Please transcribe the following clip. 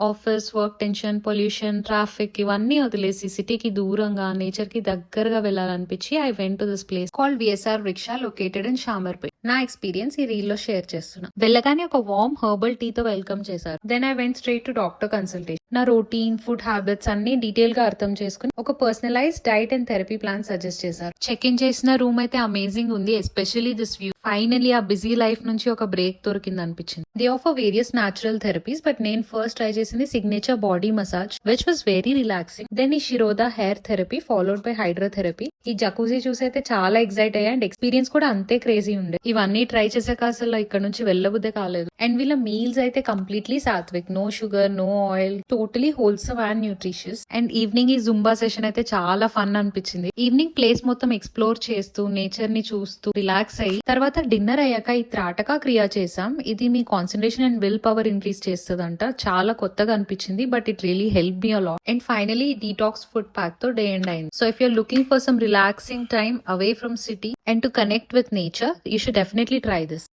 Office work tension, pollution, traffic ఇవన్నీ వదిలేసి సిటీకి దూరంగా నేచర్ కి దగ్గరగా వెళ్ళాలనిపించి I went to this place called VSR రిక్షా లొకేటెడ్ ఇన్ షామర్పేట్. నా ఎక్స్పీరియన్స్ ఈ రీల్ లో షేర్ చేస్తున్నా. వెళ్ళగానే ఒక వార్మ్ హెర్బల్ టీ తో వెల్కమ్ చేశారు. Then I went straight to doctor consultation. నా రొటీన్ ఫుడ్ హ్యాబిట్స్ అన్ని డీటెయిల్ గా అర్థం చేసుకుని ఒక personalize diet and therapy plan suggest చేశారు. చెక్ ఇన్ చేసిన రూమ్ అయితే అమేజింగ్ ఉంది, ఎస్పెషల్లీ దిస్ వ్యూ. ఫైనలీ ఆ బిజీ లైఫ్ నుంచి ఒక బ్రేక్ దొరికింది అనిపించింది. They offer various natural therapies, but నేను ఫస్ట్ ట్రై చేసింది signature body massage which was very relaxing. Then ఈ Shirodhara hair therapy followed by hydrotherapy. ఈ జకూజీ చూసి అయితే చాలా ఎక్సైట్ అయ్యా అండ్ ఎక్స్పీరియన్స్ కూడా అంతే క్రేజీ ఉండే. ఇవన్నీ ట్రై చేసాక అసలు ఇక్కడ నుంచి వెళ్ళబుద్దే కాలేదు. అండ్ వీళ్ళ మీల్స్ అయితే completely sattvic, no sugar, no oil, totally wholesome and nutritious. And evening ఈ జుంబా సెషన్ అయితే చాలా ఫన్ అనిపించింది. ఈవినింగ్ ప్లేస్ మొత్తం ఎక్స్ప్లోర్ చేస్తూ నేచర్ ని చూస్తూ రిలాక్స్ అయ్యి తర్వాత డిన్నర్ అయ్యాక ఈ త్రాటక క్రియ చేసాం. ఇది మీ concentration and will power increase చేస్తుందంట. చాలా కొత్తగా అనిపించింది, but it really help me a lot. And finally detox food pack తో డే ఎండ్ అయింది. So if you're looking for some relaxing time away from city and to connect with nature, you should definitely try this.